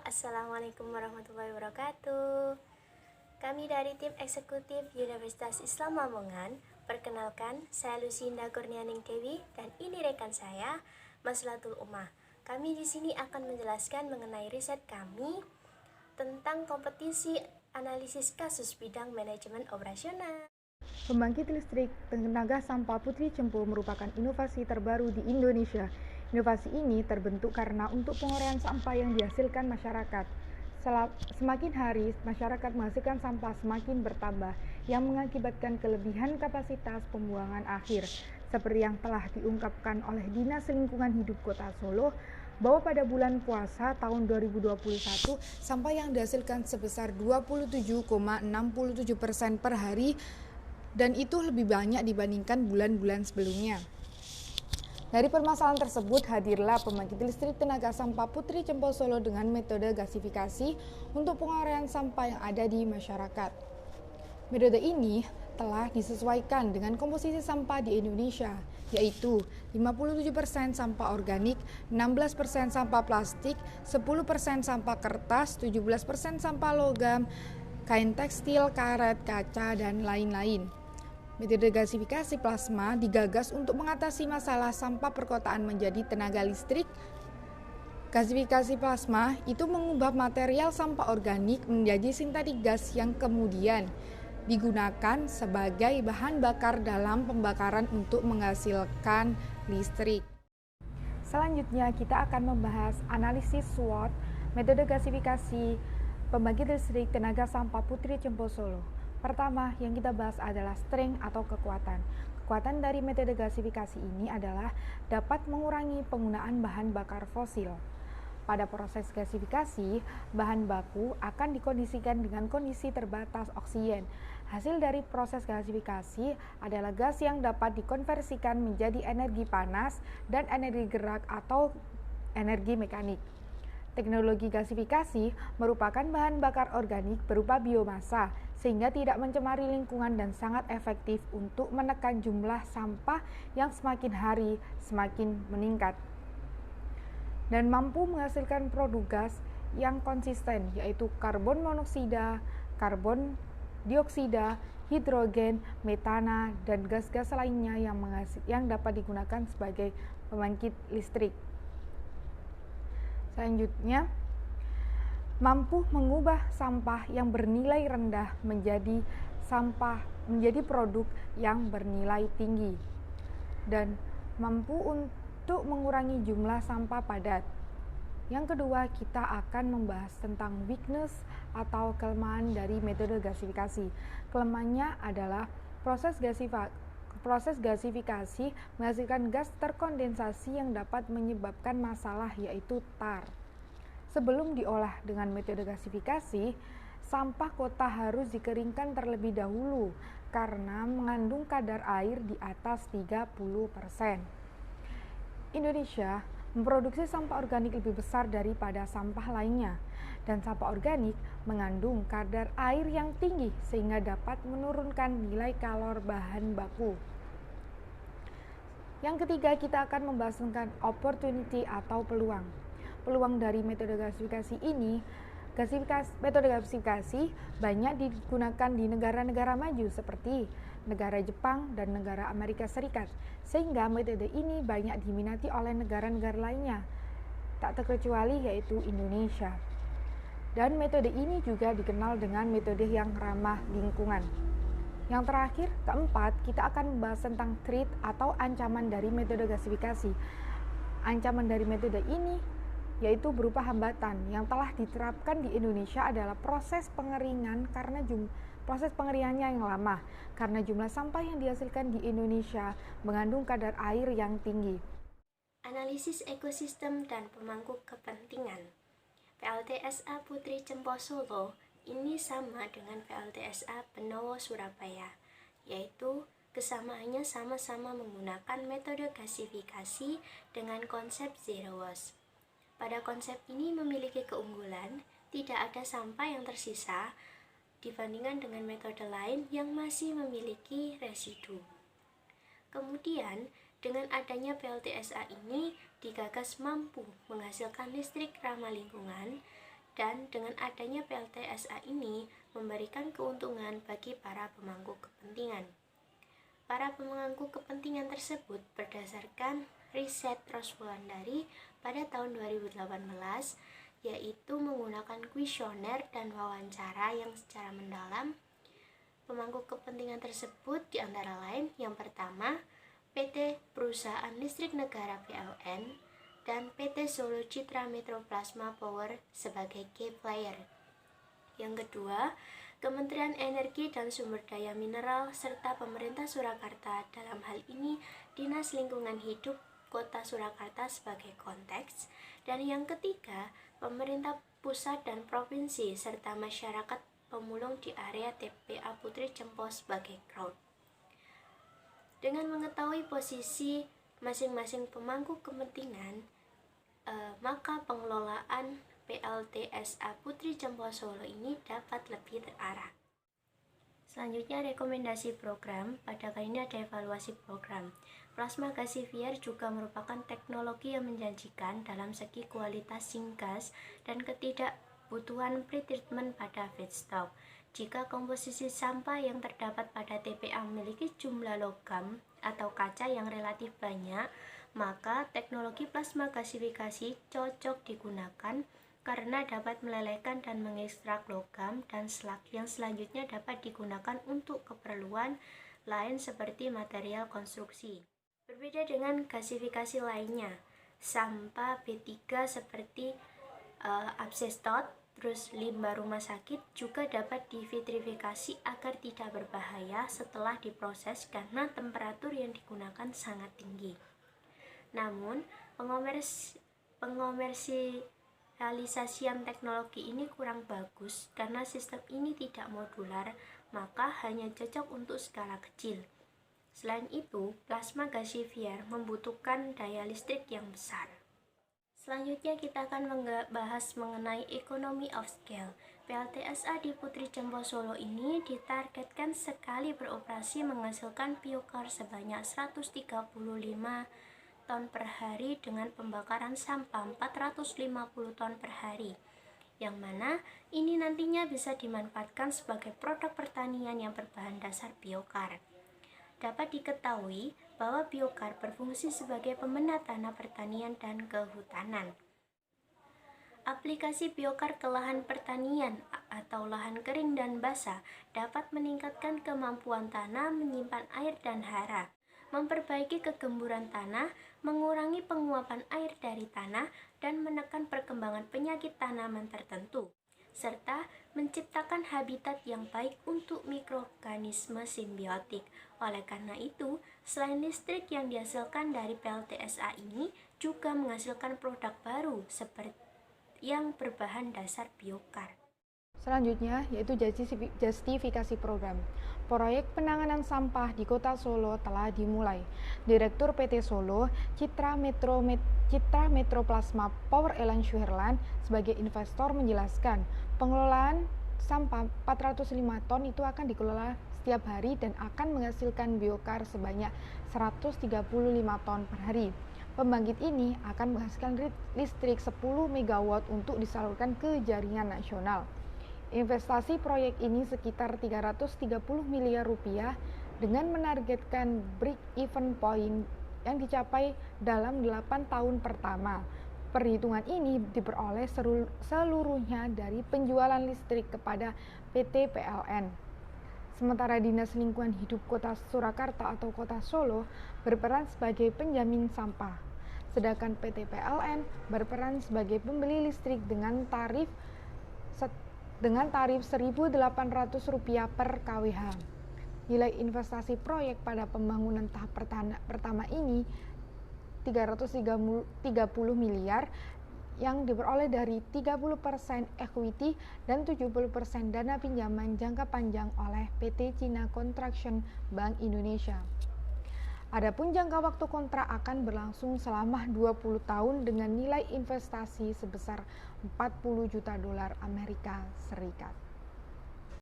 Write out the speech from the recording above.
Assalamualaikum warahmatullahi wabarakatuh. Kami dari tim eksekutif Universitas Islam Lamongan. Perkenalkan, saya Lucinda Kurnianing Dewi dan ini rekan saya, Maslatul Ummah. Kami di sini akan menjelaskan mengenai riset kami tentang kompetisi analisis kasus bidang manajemen operasional. Pembangkit listrik tenaga sampah Putri Cempo merupakan inovasi terbaru di Indonesia. Inovasi ini terbentuk karena untuk penguraian sampah yang dihasilkan masyarakat. Semakin hari, masyarakat menghasilkan sampah semakin bertambah, yang mengakibatkan kelebihan kapasitas pembuangan akhir. Seperti yang telah diungkapkan oleh Dinas Lingkungan Hidup Kota Solo, bahwa pada bulan puasa tahun 2021, sampah yang dihasilkan sebesar 27,67% per hari, dan itu lebih banyak dibandingkan bulan-bulan sebelumnya. Dari permasalahan tersebut, hadirlah pembangkit listrik tenaga sampah Putri Cempo Solo dengan metode gasifikasi untuk penguraian sampah yang ada di masyarakat. Metode ini telah disesuaikan dengan komposisi sampah di Indonesia, yaitu 57% sampah organik, 16% sampah plastik, 10% sampah kertas, 17% sampah logam, kain tekstil, karet, kaca, dan lain-lain. Metode gasifikasi plasma digagas untuk mengatasi masalah sampah perkotaan menjadi tenaga listrik. Gasifikasi plasma itu mengubah material sampah organik menjadi sintetik gas yang kemudian digunakan sebagai bahan bakar dalam pembakaran untuk menghasilkan listrik. Selanjutnya kita akan membahas analisis SWOT metode gasifikasi pembangkit listrik tenaga sampah Putri Cempo Solo. Pertama, yang kita bahas adalah strength atau kekuatan. Kekuatan dari metode gasifikasi ini adalah dapat mengurangi penggunaan bahan bakar fosil. Pada proses gasifikasi, bahan baku akan dikondisikan dengan kondisi terbatas oksigen. Hasil dari proses gasifikasi adalah gas yang dapat dikonversikan menjadi energi panas dan energi gerak atau energi mekanik. Teknologi gasifikasi merupakan bahan bakar organik berupa biomasa, sehingga tidak mencemari lingkungan dan sangat efektif untuk menekan jumlah sampah yang semakin hari semakin meningkat. Dan mampu menghasilkan produk gas yang konsisten, yaitu karbon monoksida, karbon dioksida, hidrogen, metana, dan gas-gas lainnya yang dapat digunakan sebagai pembangkit listrik. Selanjutnya, mampu mengubah sampah yang bernilai rendah menjadi produk yang bernilai tinggi, dan mampu untuk mengurangi jumlah sampah padat. Yang kedua, kita akan membahas tentang weakness atau kelemahan dari metode gasifikasi. Kelemahannya adalah proses gasifikasi menghasilkan gas terkondensasi yang dapat menyebabkan masalah, yaitu tar. Sebelum diolah dengan metode gasifikasi, sampah kota harus dikeringkan terlebih dahulu karena mengandung kadar air di atas 30%. Indonesia memproduksi sampah organik lebih besar daripada sampah lainnya, dan sampah organik mengandung kadar air yang tinggi sehingga dapat menurunkan nilai kalor bahan baku. Yang ketiga, kita akan membahas tentang opportunity atau peluang. Peluang dari metode gasifikasi ini, metode gasifikasi banyak digunakan di negara-negara maju seperti negara Jepang dan negara Amerika Serikat, sehingga metode ini banyak diminati oleh negara-negara lainnya, tak terkecuali yaitu Indonesia. Dan metode ini juga dikenal dengan metode yang ramah lingkungan. Yang terakhir, keempat, kita akan membahas tentang threat atau ancaman dari metode gasifikasi. Ancaman dari metode ini yaitu berupa hambatan yang telah diterapkan di Indonesia adalah proses pengeringannya yang lama, karena jumlah sampah yang dihasilkan di Indonesia mengandung kadar air yang tinggi. Analisis ekosistem dan pemangku kepentingan. PLTSA Putri Cempo Solo ini sama dengan PLTSA Benowo Surabaya, yaitu kesamaannya sama-sama menggunakan metode gasifikasi dengan konsep zero waste. Pada konsep ini memiliki keunggulan, tidak ada sampah yang tersisa dibandingkan dengan metode lain yang masih memiliki residu. Kemudian, dengan adanya PLTSA ini digagas mampu menghasilkan listrik ramah lingkungan Dan dengan adanya PLTSA ini memberikan keuntungan bagi para pemangku kepentingan. Para pemangku kepentingan tersebut berdasarkan riset Rose Wulandari pada tahun 2018, yaitu menggunakan kuesioner dan wawancara yang secara mendalam. Pemangku kepentingan tersebut diantara lain yang pertama, PT Perusahaan Listrik Negara PLN, dan PT Solo Citra Metro Plasma Power sebagai key player. Yang kedua, Kementerian Energi dan Sumber Daya Mineral serta pemerintah Surakarta, dalam hal ini Dinas Lingkungan Hidup Kota Surakarta sebagai konteks. Dan yang ketiga, pemerintah pusat dan provinsi serta masyarakat pemulung di area TPA Putri Cempo sebagai crowd. Dengan mengetahui posisi masing-masing pemangku kepentingan, maka pengelolaan PLTSA Putri Cempo Solo ini dapat lebih terarah. Selanjutnya, rekomendasi program. Pada kali ini ada evaluasi program. Plasma gasifier juga merupakan teknologi yang menjanjikan dalam segi kualitas syngas dan ketidakbutuhan pretreatment pada feedstock. Jika komposisi sampah yang terdapat pada TPA memiliki jumlah logam atau kaca yang relatif banyak, maka teknologi plasma gasifikasi cocok digunakan karena dapat melelehkan dan mengekstrak logam dan slag yang selanjutnya dapat digunakan untuk keperluan lain seperti material konstruksi. Berbeda dengan gasifikasi lainnya, sampah B3 seperti asbestos, terus limbah rumah sakit juga dapat divitrifikasi agar tidak berbahaya setelah diproses karena temperatur yang digunakan sangat tinggi. Namun, pengomersialisasian teknologi ini kurang bagus karena sistem ini tidak modular, maka hanya cocok untuk skala kecil. Selain itu, plasma gasifier membutuhkan daya listrik yang besar. Selanjutnya kita akan membahas mengenai economy of scale. PLTSA di Putri Cempo Solo ini ditargetkan sekali beroperasi menghasilkan biokar sebanyak 135 ton per hari dengan pembakaran sampah 450 ton per hari, yang mana ini nantinya bisa dimanfaatkan sebagai produk pertanian yang berbahan dasar biokar. Dapat diketahui bahwa biokar berfungsi sebagai pemena tanah pertanian dan kehutanan. Aplikasi biokar ke lahan pertanian atau lahan kering dan basah dapat meningkatkan kemampuan tanah menyimpan air dan hara, memperbaiki kegemburan tanah, mengurangi penguapan air dari tanah, dan menekan perkembangan penyakit tanaman tertentu, serta menciptakan habitat yang baik untuk mikroorganisme simbiotik. Oleh karena itu, selain listrik yang dihasilkan dari PLTSA ini juga menghasilkan produk baru seperti yang berbahan dasar biokar. Selanjutnya yaitu justifikasi program. Proyek penanganan sampah di Kota Solo telah dimulai. Direktur PT Solo Citra Metro Plasma Power Elan Suherlan sebagai investor menjelaskan, pengelolaan sampah 405 ton itu akan dikelola setiap hari dan akan menghasilkan biokar sebanyak 135 ton per hari. Pembangkit ini akan menghasilkan listrik 10 MW untuk disalurkan ke jaringan nasional. Investasi proyek ini sekitar 330 miliar rupiah dengan menargetkan break-even point yang dicapai dalam 8 tahun pertama. Perhitungan ini diperoleh seluruhnya dari penjualan listrik kepada PT PLN. Sementara Dinas Lingkungan Hidup Kota Surakarta atau Kota Solo berperan sebagai penjamin sampah, sedangkan PT PLN berperan sebagai pembeli listrik dengan tarif Rp1.800 per kWh. Nilai investasi proyek pada pembangunan tahap pertama ini 330 miliar yang diperoleh dari 30% equity dan 70% dana pinjaman jangka panjang oleh PT Cina Construction Bank Indonesia. Adapun jangka waktu kontrak akan berlangsung selama 20 tahun dengan nilai investasi sebesar $40 juta Amerika Serikat.